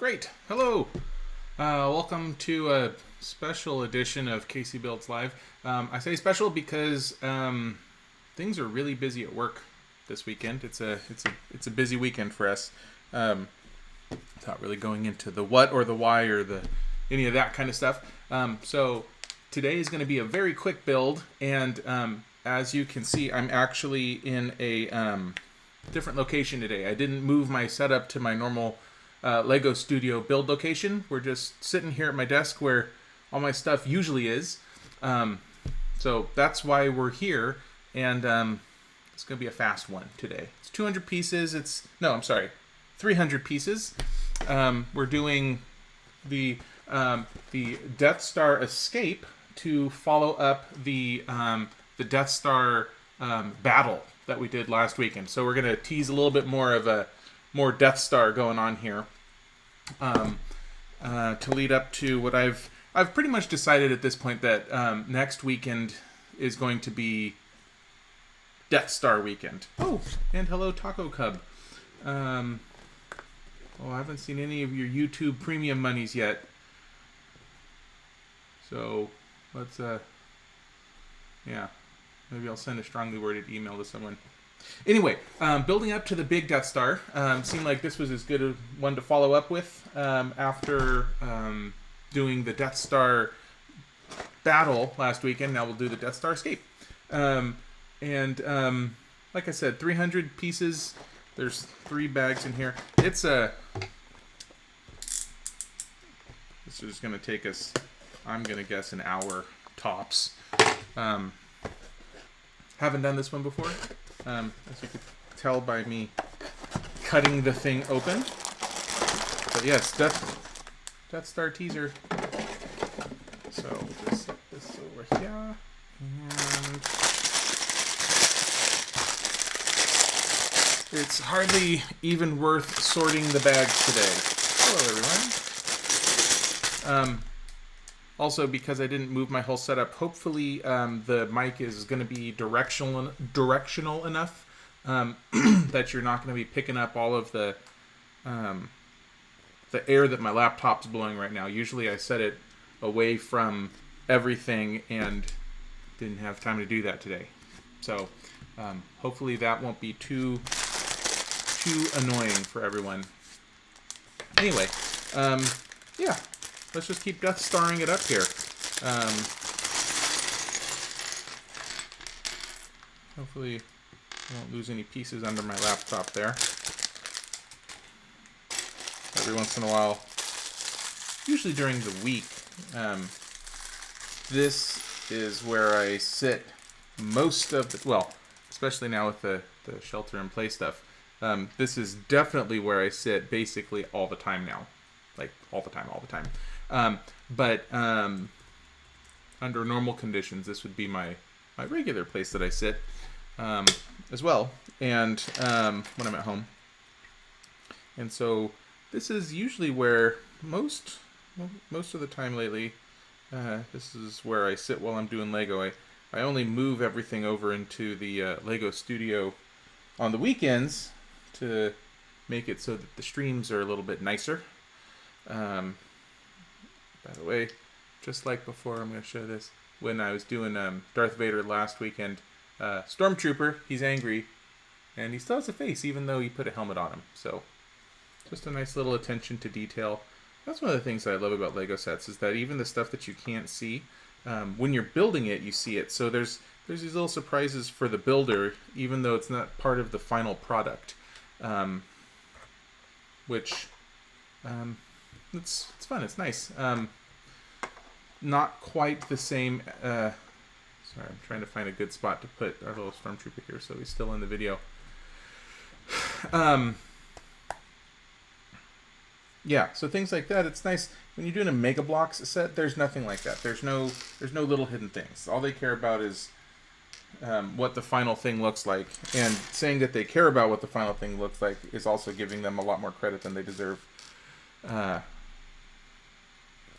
Great. Hello. Welcome to a special edition of CaseyBuilds Live. I say special because things are really busy at work this weekend. It's a busy weekend for us. Without really going into the what or the why or any of that kind of stuff. So today is going to be a very quick build, and as you can see, I'm actually in a different location today. I didn't move my setup to my normal Lego Studio build location. We're just sitting here at my desk where all my stuff usually is. So that's why we're here, and it's going to be a fast one today. It's 200 pieces. 300 pieces. We're doing the Death Star escape to follow up the Death Star battle that we did last weekend. So we're going to tease a little bit more of a Death Star going on here to lead up to what I've pretty much decided at this point that next weekend is going to be Death Star weekend. Oh, and hello Taco Cub. I haven't seen any of your YouTube premium monies yet. So let's maybe I'll send a strongly worded email to someone. Anyway, building up to the big Death Star. Seemed like this was as good a one to follow up with after doing the Death Star battle last weekend. Now we'll do the Death Star escape. Like I said, 300 pieces. There's 3 bags in here. This is going to take us, I'm going to guess, an hour tops. Haven't done this one before. As you can tell by me cutting the thing open. But yes, Death Star teaser. So we'll just set this over here. And it's hardly even worth sorting the bags today. Hello, everyone. Also, because I didn't move my whole setup, hopefully the mic is going to be directional enough that you're not going to be picking up all of the air that my laptop's blowing right now. Usually I set it away from everything and didn't have time to do that today. So hopefully that won't be too annoying for everyone. Anyway, let's just keep Death Starring it up here. Hopefully I won't lose any pieces under my laptop there. Every once in a while, usually during the week, this is where I sit most of the, well, especially now with the shelter-in-place stuff. This is definitely where I sit basically all the time now. Like, all the time. But under normal conditions, this would be my regular place that I sit as well, and when I'm at home. And so this is usually where most of the time lately, this is where I sit while I'm doing Lego. I only move everything over into the Lego Studio on the weekends to make it so that the streams are a little bit nicer. By the way, just like before, I'm going to show this. When I was doing Darth Vader last weekend, Stormtrooper, he's angry, and he still has a face, even though he put a helmet on him. So, just a nice little attention to detail. That's one of the things that I love about Lego sets, is that even the stuff that you can't see, when you're building it, you see it. So there's these little surprises for the builder, even though it's not part of the final product, which... it's fun. It's nice. Not quite the same. Sorry, I'm trying to find a good spot to put our little Stormtrooper here, so he's still in the video. Yeah, so things like that. It's nice when you're doing a Mega Bloks set. There's nothing like that. There's no little hidden things. All they care about is what the final thing looks like, and saying that they care about what the final thing looks like is also giving them a lot more credit than they deserve.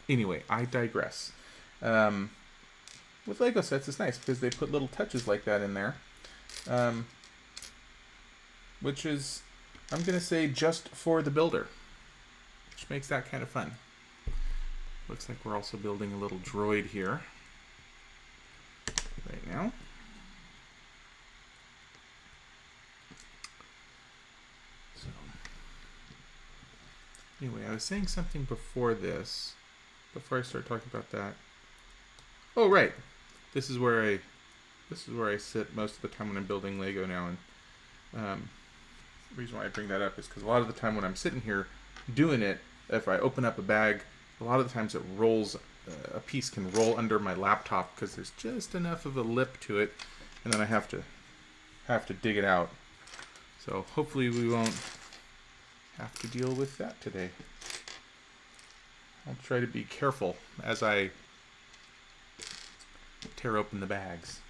Anyway, I digress. With Lego sets, it's nice because they put little touches like that in there, which is, I'm going to say, just for the builder. which makes that kind of fun. Looks like we're also building a little droid here right now. So, anyway, I was saying something before this, before I start talking about that. Oh, right. This is where I sit most of the time when I'm building Lego now, and the reason why I bring that up is because a lot of the time when I'm sitting here doing it, if I open up a bag, a lot of the times it rolls, a piece can roll under my laptop because there's just enough of a lip to it, and then I have to dig it out. So hopefully we won't have to deal with that today. I'll try to be careful as I tear open the bags.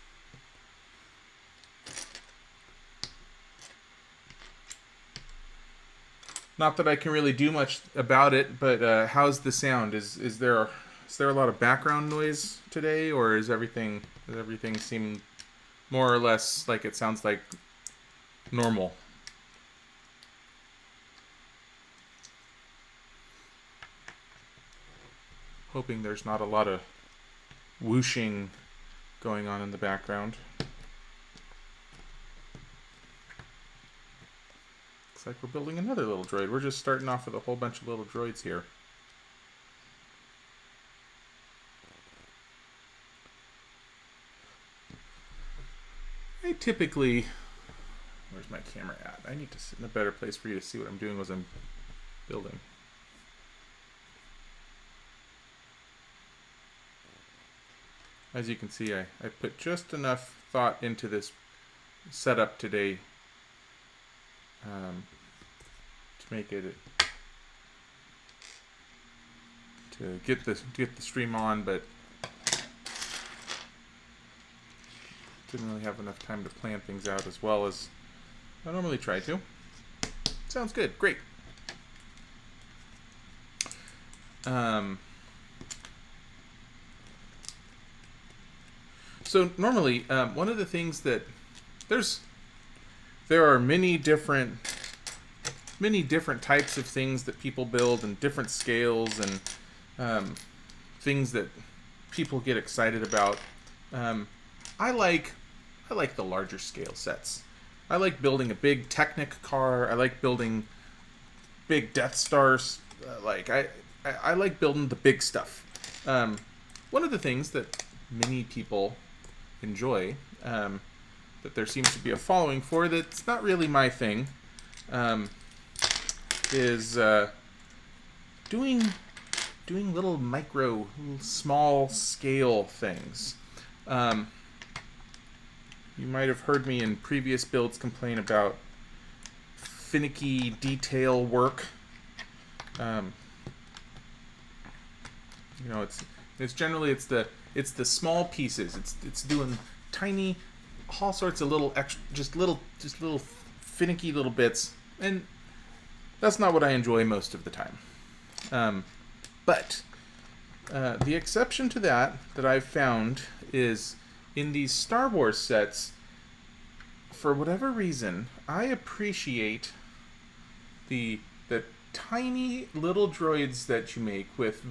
Not that I can really do much about it, but how's the sound? Is there a lot of background noise today, or does everything seem more or less like it sounds like normal? Hoping there's not a lot of whooshing going on in the background. Looks like we're building another little droid. We're just starting off with a whole bunch of little droids here. I typically... Where's my camera at? I need to sit in a better place for you to see what I'm doing as I'm building. As you can see, I put just enough thought into this setup today to make it to get the stream on, but didn't really have enough time to plan things out as well as I normally try to. Sounds good, great. So normally, one of the things that there are many different types of things that people build and different scales and things that people get excited about. I like the larger scale sets. I like building a big Technic car. I like building big Death Stars. I like building the big stuff. One of the things that many people enjoy, that there seems to be a following for, that's not really my thing, is doing little small scale things. You might have heard me in previous builds complain about finicky detail work. It's generally the small pieces. It's doing tiny, all sorts of little just little finicky little bits, and that's not what I enjoy most of the time. But the exception to that I've found is in these Star Wars sets. For whatever reason, I appreciate the tiny little droids that you make with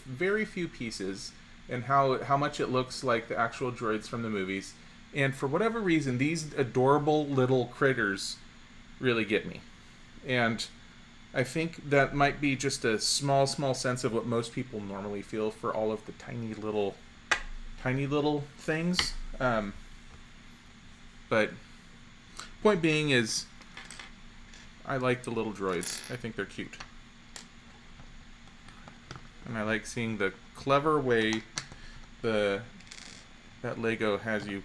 very few pieces, and how much it looks like the actual droids from the movies. And for whatever reason, these adorable little critters really get me. And I think that might be just a small sense of what most people normally feel for all of the tiny little things. But point being is, I like the little droids. I think they're cute. And I like seeing the clever way that Lego has you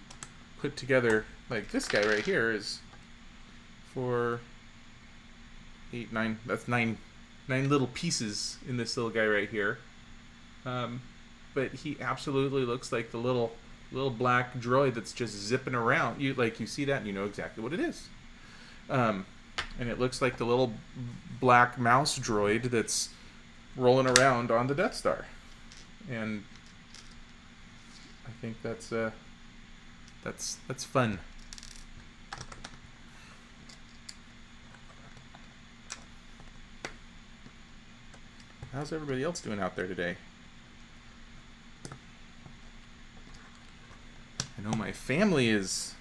put together. Like this guy right here is for 8, 9, that's nine little pieces in this little guy right here. But he absolutely looks like the little black droid that's just zipping around. You see that and you know exactly what it is. And it looks like the little black mouse droid that's rolling around on the Death Star. And I think that's fun. how's everybody else doing out there today? I know my family is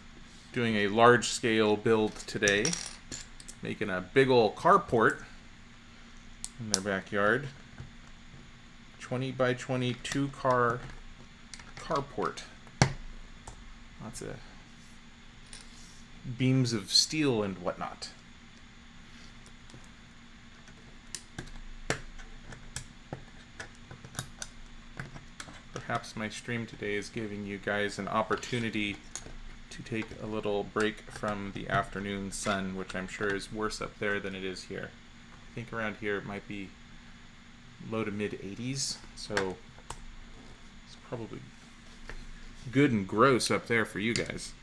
doing a large-scale build today, making a big old carport in their backyard. 20 by 22 car carport. Lots of beams of steel and whatnot. Perhaps my stream today is giving you guys an opportunity to take a little break from the afternoon sun, which I'm sure is worse up there than it is here. I think around here it might be low to mid 80s, so it's probably good and gross up there for you guys.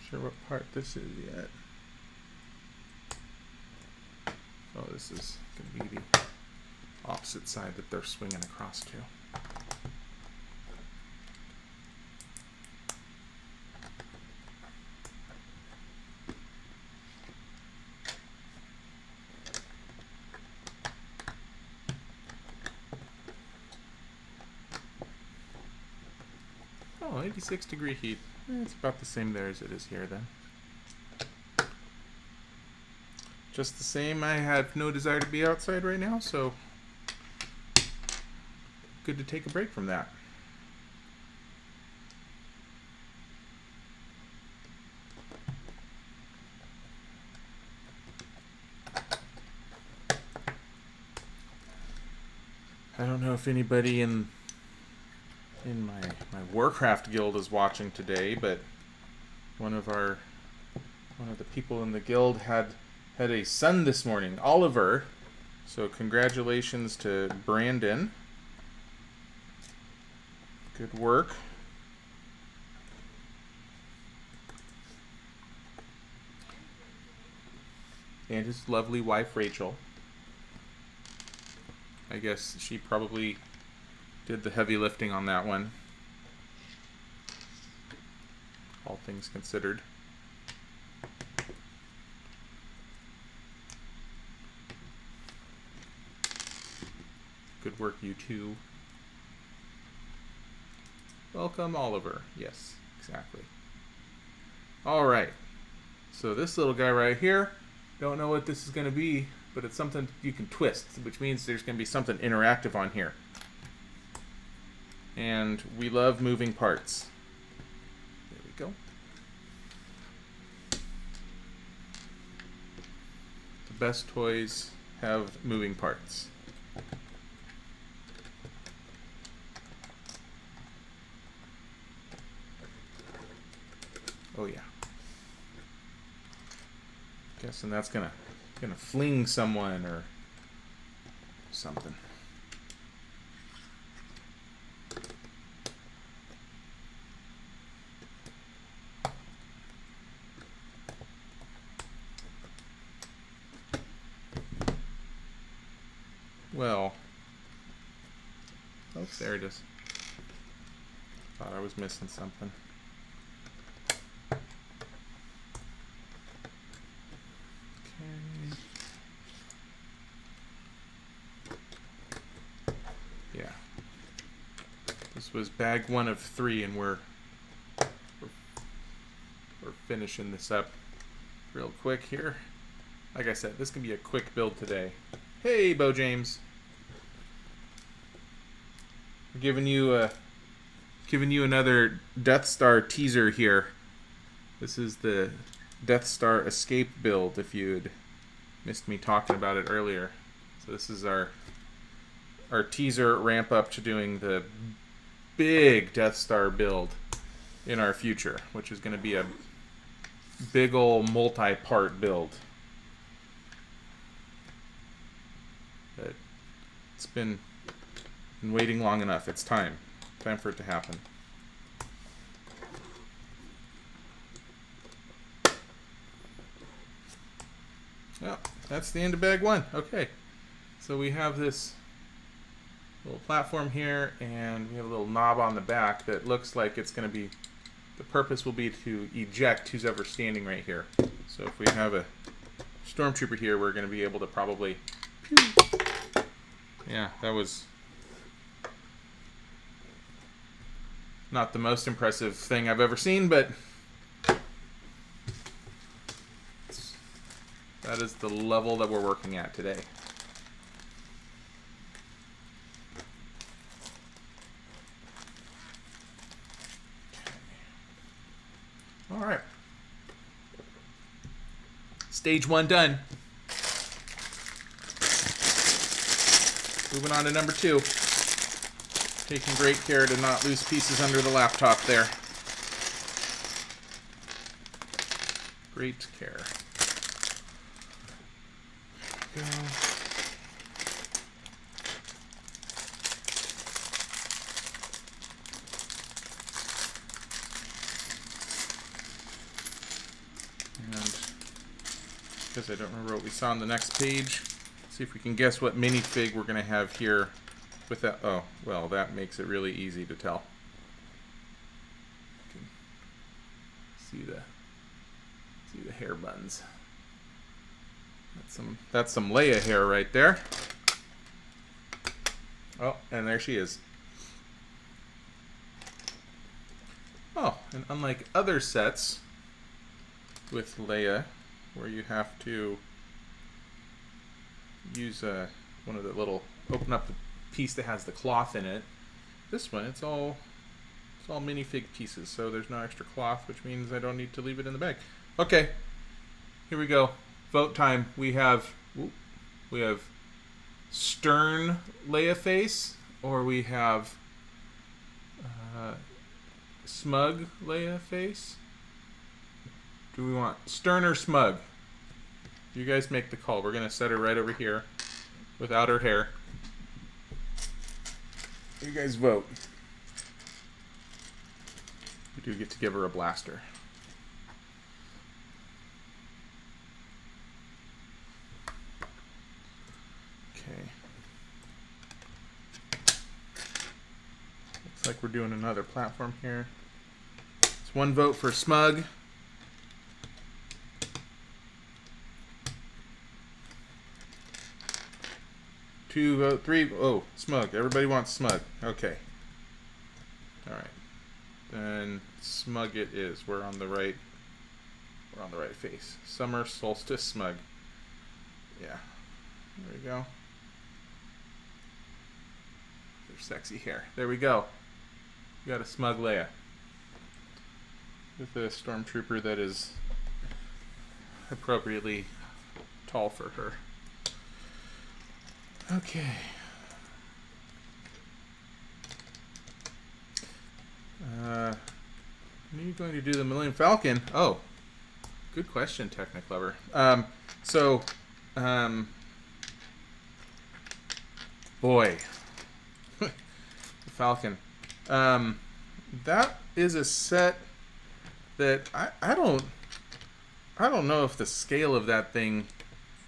Sure what part this is yet. Oh, this is going to be the opposite side that they're swinging across to. Oh, 86-degree heat. It's about the same there as it is here then. Just the same, I have no desire to be outside right now, so good to take a break from that. I don't know if anybody in my Warcraft guild is watching today, but one of the people in the guild had a son this morning, Oliver. So congratulations to Brandon. Good work. And his lovely wife Rachel. I guess she probably did the heavy lifting on that one, all things considered. Good work, you two. Welcome, Oliver. Yes, exactly. All right. So this little guy right here, don't know what this is going to be, but it's something you can twist, which means there's going to be something interactive on here. And we love moving parts. There we go. The best toys have moving parts. Oh yeah. Guessing that's gonna fling someone or something. Well, oops, there it is. Thought I was missing something. Okay. Yeah. This was bag 1 of 3, and we're finishing this up real quick here. Like I said, this can be a quick build today. Hey, Bo James. Giving you another Death Star teaser here. This is the Death Star Escape build, if you'd missed me talking about it earlier. So this is our teaser ramp up to doing the big Death Star build in our future, which is going to be a big ol' multi-part build. But it's been waiting long enough. It's time for it to happen. Oh, that's the end of bag 1. Okay. So we have this little platform here, and we have a little knob on the back that looks like it's going to be, the purpose will be to eject who's ever standing right here. So if we have a stormtrooper here, we're going to be able to probably, yeah, that was not the most impressive thing I've ever seen, but that is the level that we're working at today. All right. Stage 1 done. Moving on to number 2. Taking great care to not lose pieces under the laptop there. Great care. Go. And because I don't remember what we saw on the next page, see if we can guess what minifig we're going to have here with that. Oh, well, that makes it really easy to tell. You can see the hair buns. That's some Leia hair right there. Oh, and there she is. Oh, and unlike other sets with Leia, where you have to use one of the little, open up the piece that has the cloth in it. This one, it's all minifig pieces, so there's no extra cloth, which means I don't need to leave it in the bag. Okay, here we go. Vote time. We have stern Leia face, or we have smug Leia face. Do we want stern or smug? You guys make the call. We're gonna set her right over here without her hair. You guys vote. We do get to give her a blaster. Okay. Looks like we're doing another platform here. It's 1 vote for smug. 2 vote, 3. Oh, smug. Everybody wants smug. Okay. All right. Then smug it is. We're on the right. We're on the right face. Summer solstice smug. Yeah. There we go. Their sexy hair. There we go. We got a smug Leia with a stormtrooper that is appropriately tall for her. Okay. When are you going to do the Millennium Falcon? Oh, good question, Technic-Lover. Boy, the Falcon. That is a set that I don't know if the scale of that thing.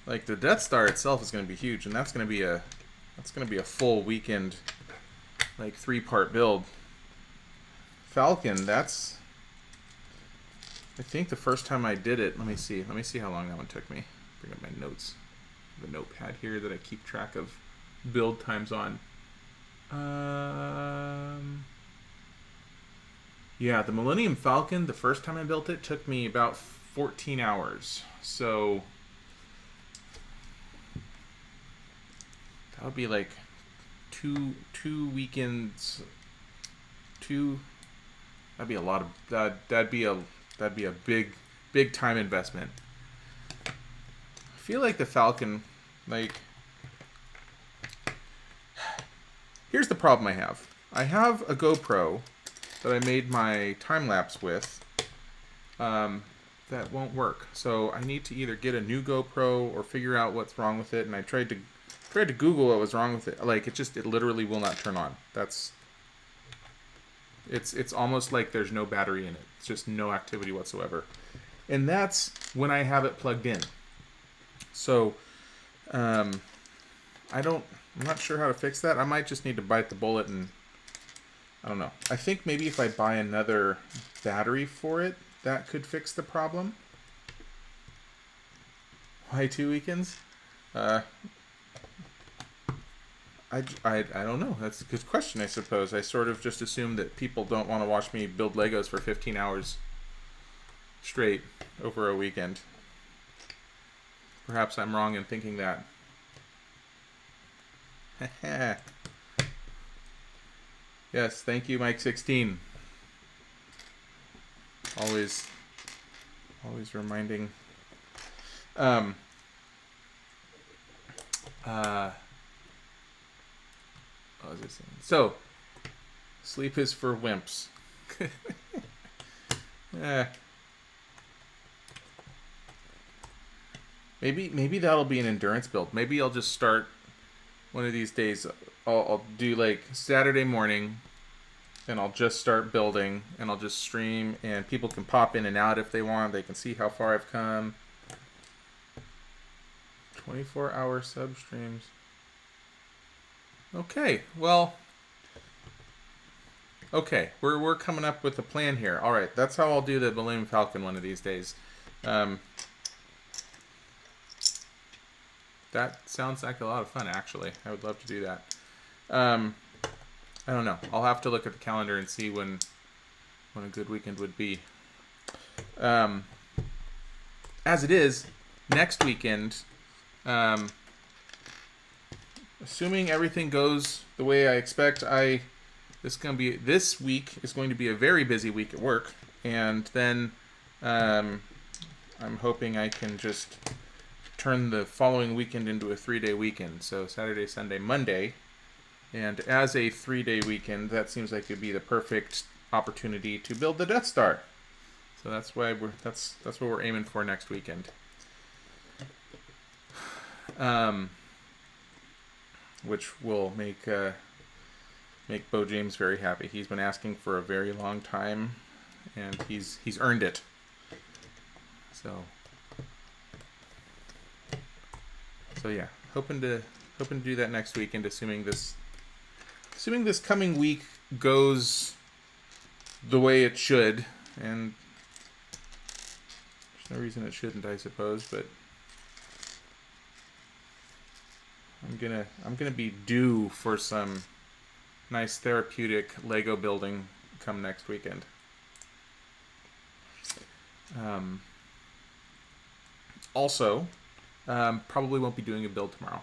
Like the Death Star itself is going to be huge, and that's going to be a full weekend, like 3-part build. Falcon, that's, I think the first time I did it. Let me see how long that one took me. Bring up my notes. I have a notepad here that I keep track of build times on. Yeah, the Millennium Falcon, the first time I built it took me about 14 hours. So that would be like two weekends. That'd be a lot of that'd be a big time investment. I feel like the Falcon, like, here's the problem I have. I have a GoPro that I made my time lapse with that won't work. So I need to either get a new GoPro or figure out what's wrong with it. And I tried to Google what was wrong with it. Like it literally will not turn on. It's almost like there's no battery in it. It's just no activity whatsoever. And that's when I have it plugged in. So, um, I'm not sure how to fix that. I might just need to bite the bullet and, I don't know. I think maybe if I buy another battery for it, that could fix the problem. Why 2 weekends? I don't know. That's a good question, I suppose. I sort of just assume that people don't want to watch me build Legos for 15 hours straight over a weekend. Perhaps I'm wrong in thinking that. Yes, thank you, Mike16. Always reminding. What was I saying? So, sleep is for wimps. Maybe that'll be an endurance build. Maybe I'll just start one of these days. I'll do like Saturday morning, and I'll just start building, and I'll just stream, and people can pop in and out if they want. They can see how far I've come. 24-hour sub streams. Okay, well, okay, we're coming up with a plan here. All right, that's how I'll do the Balloon Falcon one of these days. That sounds like a lot of fun, actually. I would love to do that. I don't know. I'll have to look at the calendar and see when a good weekend would be. As it is, next weekend, assuming everything goes the way I expect, this week is going to be a very busy week at work, and then I'm hoping I can just turn the following weekend into a 3-day weekend. So Saturday, Sunday, Monday. And as a 3-day weekend, that seems like it'd be the perfect opportunity to build the Death Star. So that's why that's what we're aiming for next weekend. Which will make Bo James very happy. He's been asking for a very long time, and he's earned it. So yeah, hoping to do that next weekend, assuming this coming week goes the way it should, and there's no reason it shouldn't, I suppose. But I'm gonna be due for some nice therapeutic Lego building come next weekend. Also, probably won't be doing a build tomorrow.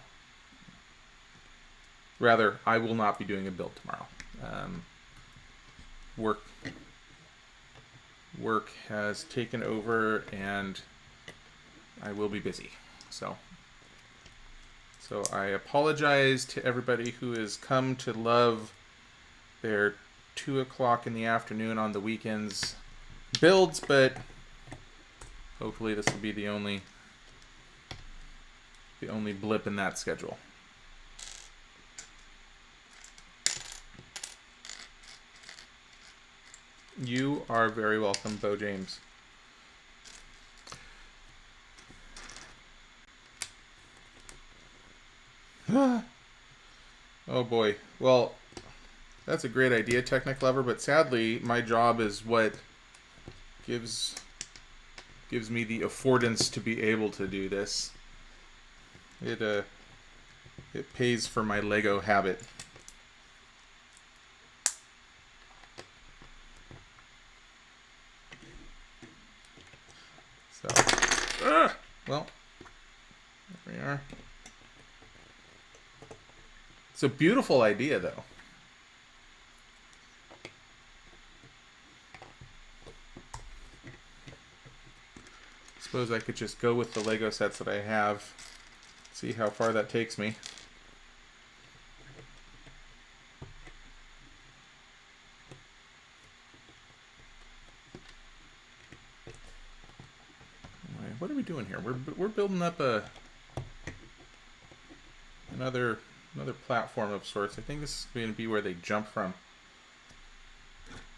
Rather, I will not be doing a build tomorrow. Work has taken over, and I will be busy. So I apologize to everybody who has come to love their 2 o'clock in the afternoon on the weekends builds, but hopefully this will be the only blip in that schedule. You are very welcome, Bo James. Oh boy. Well, that's a great idea, Technic Lover, but sadly my job is what gives me the affordance to be able to do this. It pays for my Lego habit. So, well, there we are. It's a beautiful idea, though. Suppose I could just go with the Lego sets that I have, see how far that takes me. Anyway, what are we doing here? We're building up another platform of sorts. I think this is going to be where they jump from.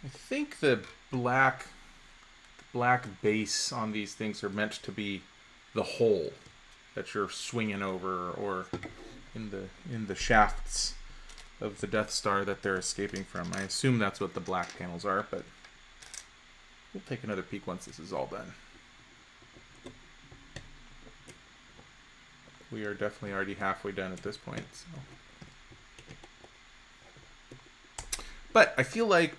I think the black base on these things are meant to be the hole. that you're swinging over, or in the shafts of the Death Star that they're escaping from. I assume that's what the black panels are, but we'll take another peek once this is all done. We are definitely already halfway done at this point. So. But I feel like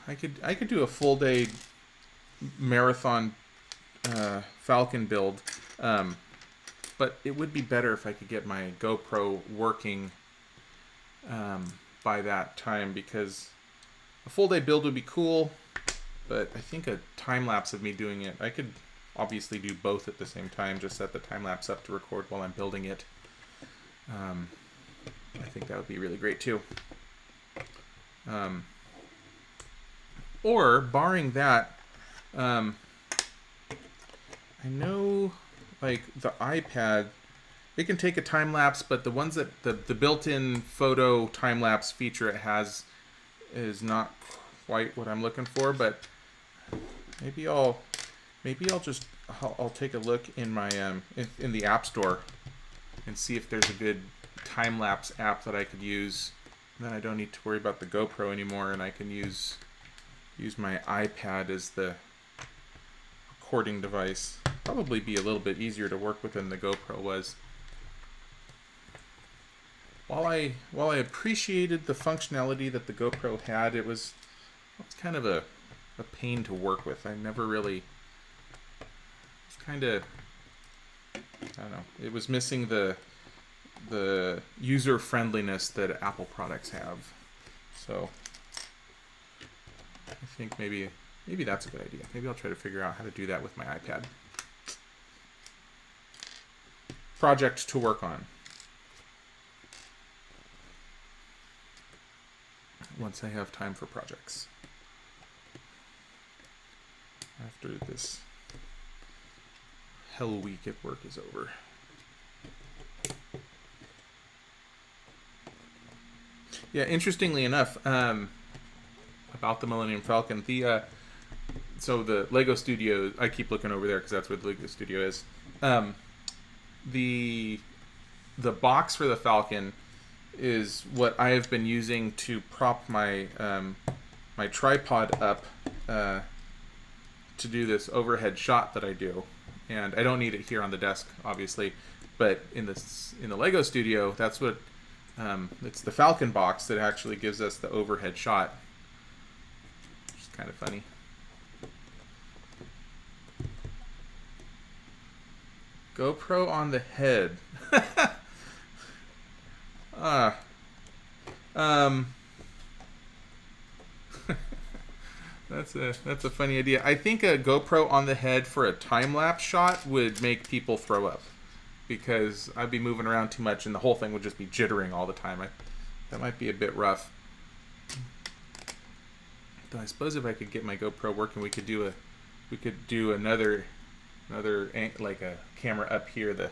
I could do a full day marathon Falcon build, but it would be better if I could get my GoPro working by that time, because a full day build would be cool, but I think a time lapse of me doing it, I could obviously do both at the same time, just set the time lapse up to record while I'm building it. I think that would be really great too. Or barring that, I know like the iPad, it can take a time lapse, but the ones that the built-in photo time lapse feature it has is not quite what I'm looking for. But maybe I'll take a look in my in the App Store and see if there's a good time lapse app that I could use. And then I don't need to worry about the GoPro anymore, and I can use my iPad as the recording device. Probably be a little bit easier to work with than the GoPro was. While I appreciated the functionality that the GoPro had, it was kind of a pain to work with. I never really, it's kind of, I don't know, it was missing the user friendliness that Apple products have. So I think maybe that's a good idea. Maybe I'll try to figure out how to do that with my iPad. Project to work on. Once I have time for projects. After this hell week at work is over. Yeah, interestingly enough, about the Millennium Falcon, so the Lego Studio, I keep looking over there because that's where the Lego Studio is. The box for the Falcon is what I have been using to prop my my tripod up to do this overhead shot that I do, and I don't need it here on the desk, obviously, but in the Lego Studio, that's what it's the Falcon box that actually gives us the overhead shot, which is kind of funny. GoPro on the head. That's a funny idea. I think a GoPro on the head for a time-lapse shot would make people throw up, because I'd be moving around too much and the whole thing would just be jittering all the time. That might be a bit rough. Though I suppose if I could get my GoPro working, we could do another like a camera up here, the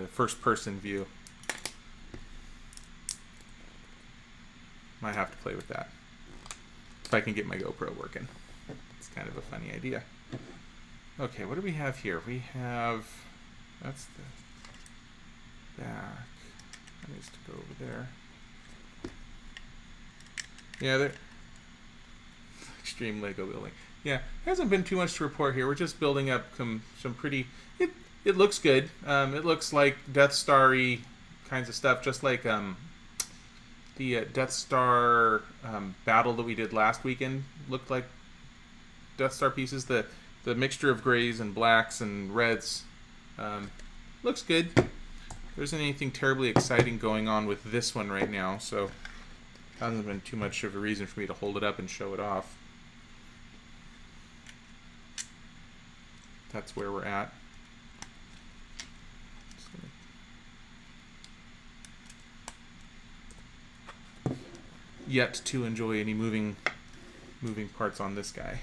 first person view. Might have to play with that if I can get my GoPro working. It's kind of a funny idea. Okay, what do we have here? We have, that's the back. That needs to go over there. Yeah, there. Extreme Lego building. Yeah, hasn't been too much to report here. We're just building up some pretty. It looks good. It looks like Death Star-y kinds of stuff, just like the Death Star battle that we did last weekend looked like Death Star pieces. The mixture of grays and blacks and reds looks good. There isn't anything terribly exciting going on with this one right now, so hasn't been too much of a reason for me to hold it up and show it off. That's where we're at. Yet to enjoy any moving parts on this guy.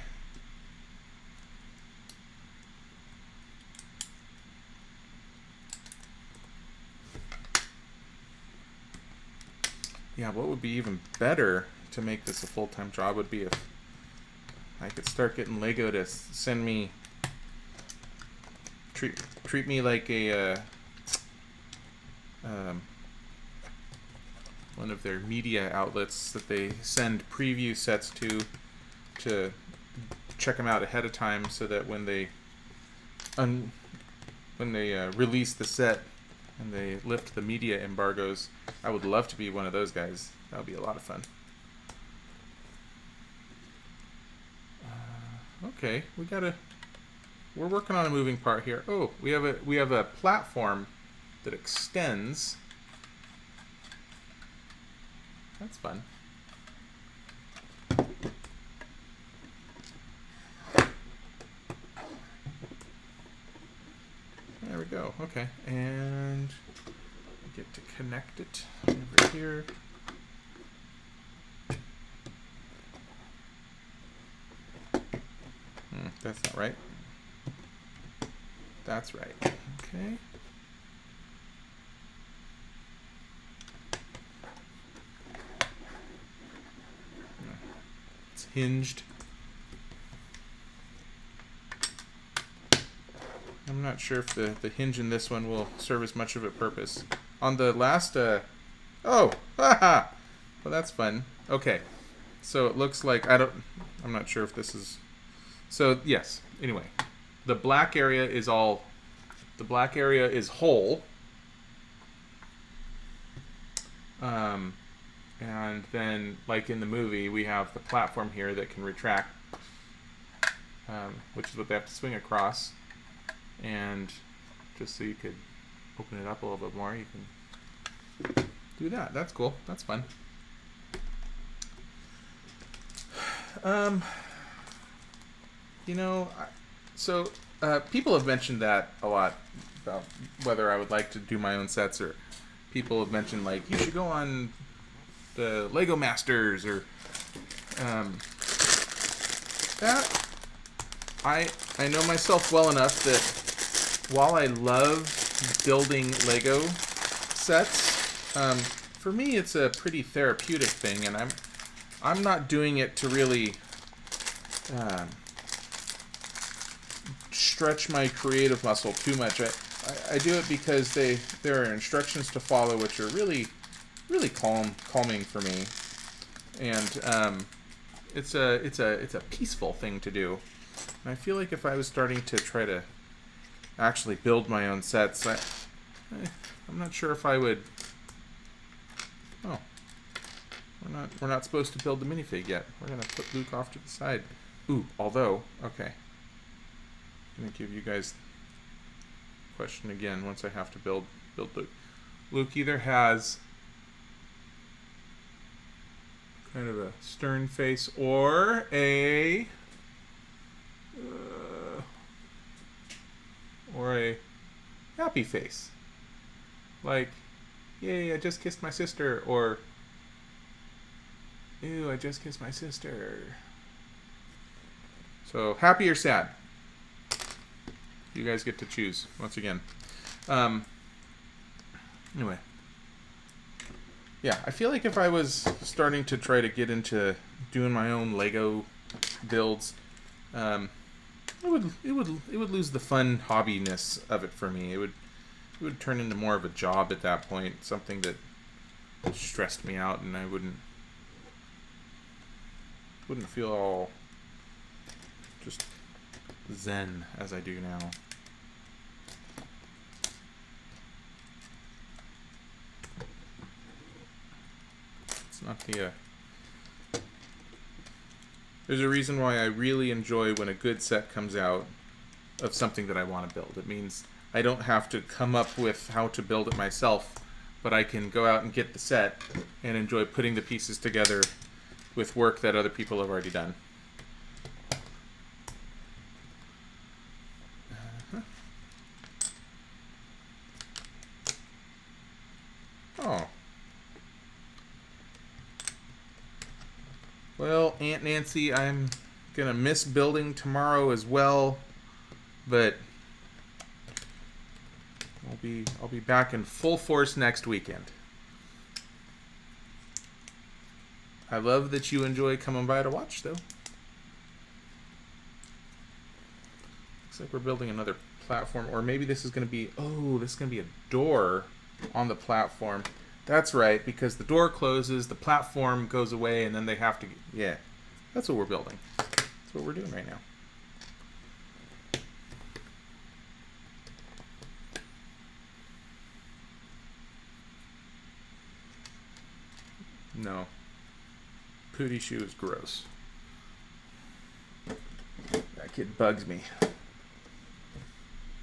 Yeah, what would be even better to make this a full-time job would be if I could start getting Lego to send me treat me like a one of their media outlets that they send preview sets to check them out ahead of time, so that when they release the set and they lift the media embargoes, I would love to be one of those guys. That would be a lot of fun. Okay, we're working on a moving part here. Oh, we have a platform that extends. That's fun. There we go. Okay, and I get to connect it over here. That's not right. That's right. Okay. It's hinged. I'm not sure if the hinge in this one will serve as much of a purpose. On the last, oh, haha! Well, that's fun. Okay, so it looks like, I'm not sure if this is, so yes, anyway, the black area is whole. And then, like in the movie, we have the platform here that can retract, which is what they have to swing across. And just so you could open it up a little bit more, you can do that. That's cool. That's fun. So people have mentioned that a lot, about whether I would like to do my own sets, or people have mentioned, like, you should go on the Lego Masters, or that. I know myself well enough that while I love building Lego sets, for me it's a pretty therapeutic thing, and I'm not doing it to really stretch my creative muscle too much. I do it because there are instructions to follow, which are really calming for me, and it's a peaceful thing to do. And I feel like if I was starting to try to actually build my own sets, I'm not sure if I would. Oh, we're not supposed to build the minifig yet. We're gonna put Luke off to the side. Ooh, although, okay. I'm gonna give you guys the question again once I have to build Luke. Luke either has kind of a stern face or a happy face, like, yay, I just kissed my sister, or ew, I just kissed my sister. So happy or sad, you guys get to choose once again. Anyway, yeah, I feel like if I was starting to try to get into doing my own Lego builds, it would lose the fun hobbiness of it for me. It would turn into more of a job at that point, something that stressed me out, and I wouldn't feel all just zen as I do now. It's not the there's a reason why I really enjoy when a good set comes out of something that I want to build. It means I don't have to come up with how to build it myself, but I can go out and get the set and enjoy putting the pieces together with work that other people have already done. Oh. Well, Aunt Nancy, I'm gonna miss building tomorrow as well, but I'll be back in full force next weekend. I love that you enjoy coming by to watch, though. Looks like we're building another platform, or maybe this is going to be, oh, this is going to be a door on the platform. That's right, because the door closes, the platform goes away, and then they have to, yeah, that's what we're building. That's what we're doing right now. No. Pootie shoe is gross. That kid bugs me.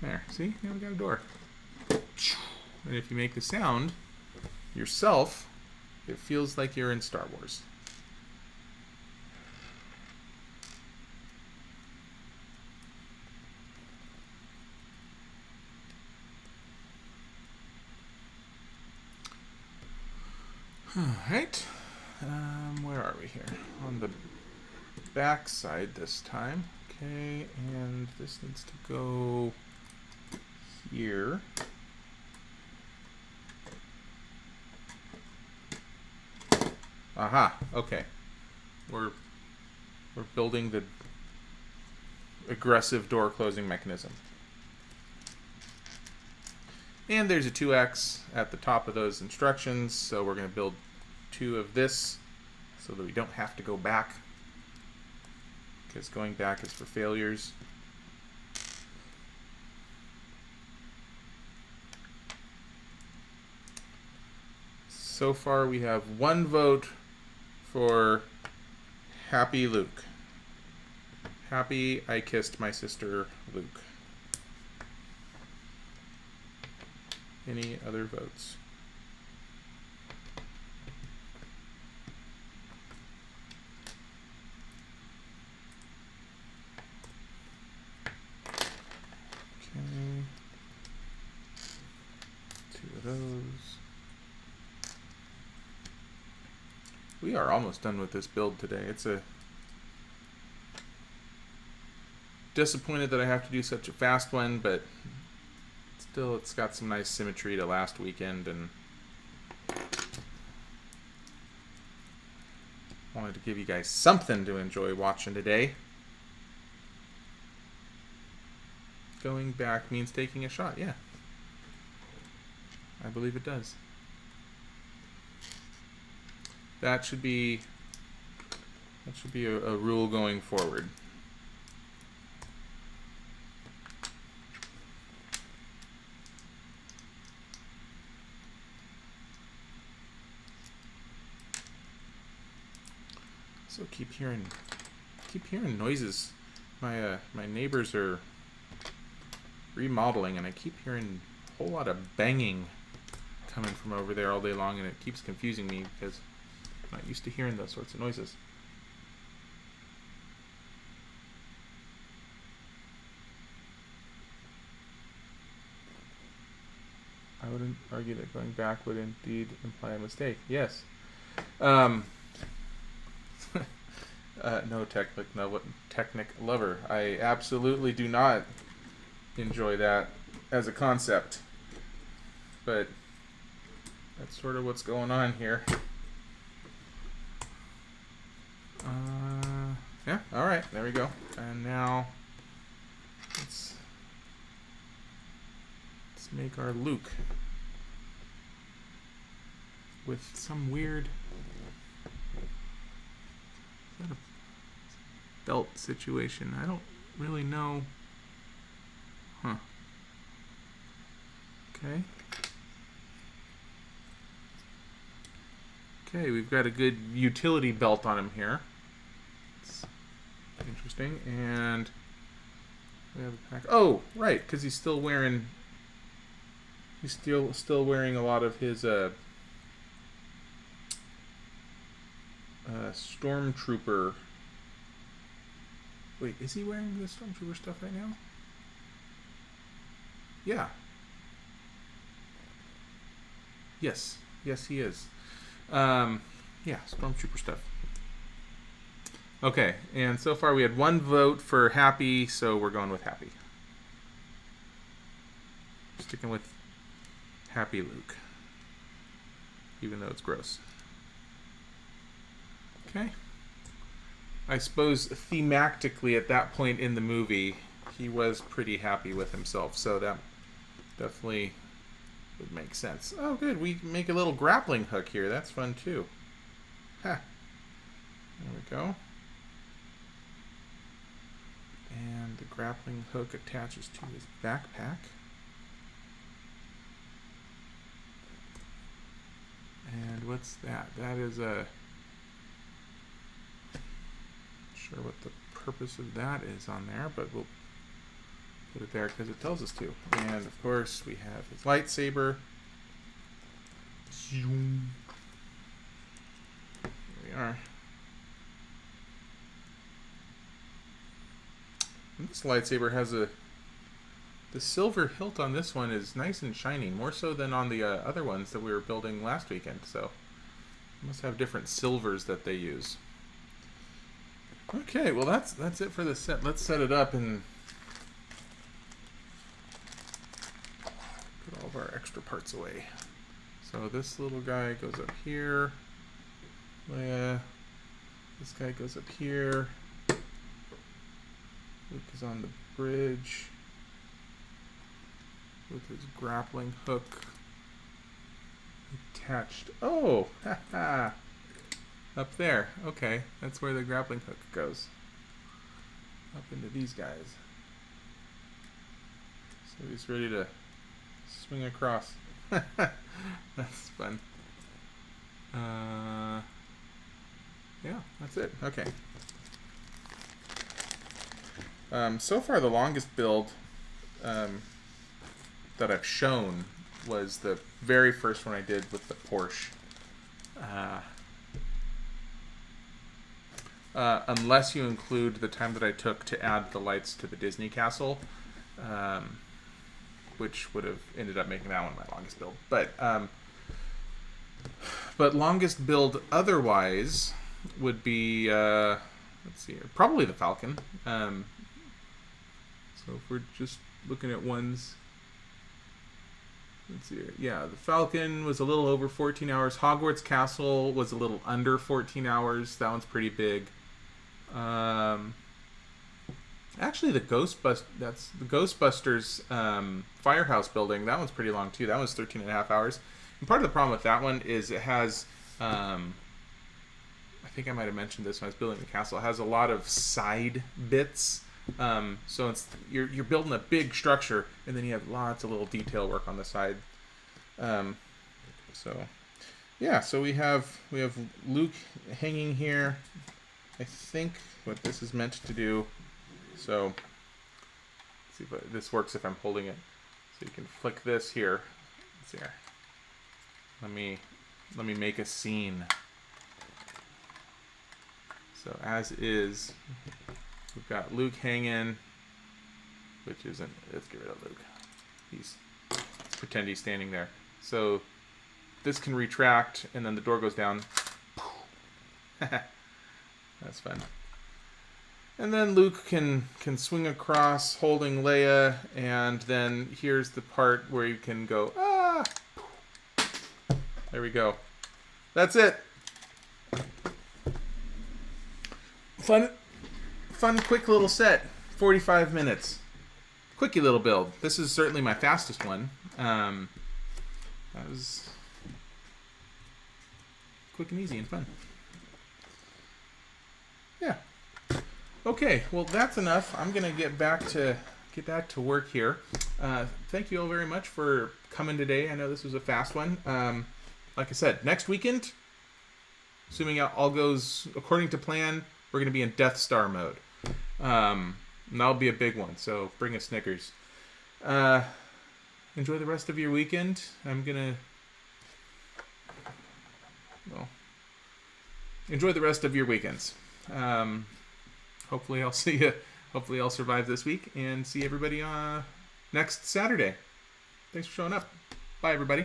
There, see? Now we got a door. And if you make the sound yourself, it feels like you're in Star Wars. Alright. Where are we here? On the back side this time. Okay, and this needs to go here. Aha, okay. We're building the aggressive door closing mechanism. And there's a 2x at the top of those instructions, so we're going to build 2 of this so that we don't have to go back, because going back is for failures. So far we have 1 vote for Happy Luke. Happy I kissed my sister Luke. Any other votes? Okay. 2 of those. We are almost done with this build today. It's a disappointed that I have to do such a fast one, but still it's got some nice symmetry to last weekend, and wanted to give you guys something to enjoy watching today. Going back means taking a shot, yeah. I believe it does. That should be a rule going forward. So keep hearing noises. My neighbors are remodeling, and I keep hearing a whole lot of banging coming from over there all day long, and it keeps confusing me because I'm not used to hearing those sorts of noises. I would argue that going back would indeed imply a mistake. Yes. No technic lover. I absolutely do not enjoy that as a concept, but that's sort of what's going on here. Yeah, all right, there we go. And now let's make our Luke with some weird belt situation. I don't really know. Huh. Okay. Okay, we've got a good utility belt on him here. It's interesting. And we have a pack. Oh, right, because he's still wearing. He's still wearing a lot of his stormtrooper. Wait, is he wearing the stormtrooper stuff right now? Yeah. Yes, he is. Yeah, stormtrooper stuff. Okay, and so far we had 1 vote for Happy, so we're going with Happy. Sticking with Happy Luke, even though it's gross. Okay. I suppose thematically at that point in the movie, he was pretty happy with himself, so that definitely would make sense. Oh, good. We make a little grappling hook here. That's fun, too. Ha. There we go. And the grappling hook attaches to his backpack. And what's that? That is a... Not sure what the purpose of that is on there, but we'll put it there because it tells us to. And of course we have his lightsaber. Here we are. And this lightsaber has the silver hilt on this one is nice and shiny, more so than on the other ones that we were building last weekend. So must have different silvers that they use. Okay, well that's it for the set. Let's set it up and put all of our extra parts away. So this little guy goes up here. Leia. This guy goes up here. Luke is on the bridge with his grappling hook attached. Oh, haha. Up there. Okay, that's where the grappling hook goes. Up into these guys. So he's ready to swing across. That's fun. Yeah, that's it. Okay. So far, the longest build that I've shown was the very first one I did with the Porsche. Unless you include the time that I took to add the lights to the Disney castle, which would have ended up making that one my longest build. But longest build otherwise would be, let's see here, probably the Falcon. So if we're just looking at ones, let's see here. Yeah, the Falcon was a little over 14 hours. Hogwarts Castle was a little under 14 hours. That one's pretty big. Actually, the Ghostbusters firehouse building. That one's pretty long too. That one's 13 and a half hours. And part of the problem with that one is it has, I think I might have mentioned this when I was building the castle. It has a lot of side bits. So you're building a big structure, and then you have lots of little detail work on the side. So yeah, so we have Luke hanging here. I think what this is meant to do. So let's see if this works if I'm holding it. So you can flick this here. Let's see here. Let me make a scene. So as is, we've got Luke hanging, which isn't. Let's get rid of Luke. Let's pretend he's standing there. So this can retract, and then the door goes down. That's fun. And then Luke can swing across holding Leia, and then here's the part where you can go, ah! There we go. That's it. Fun, quick little set. 45 minutes. Quickie little build. This is certainly my fastest one. That was quick and easy and fun. Yeah. Okay, well that's enough. I'm gonna get back to work here. Thank you all very much for coming today. I know this was a fast one. Like I said, next weekend, assuming all goes according to plan, we're gonna be in Death Star mode. And that'll be a big one. So bring us Snickers. Enjoy the rest of your weekend. Enjoy the rest of your weekends. Hopefully I'll see you. Hopefully I'll survive this week and see everybody next Saturday. Thanks for showing up. Bye, everybody.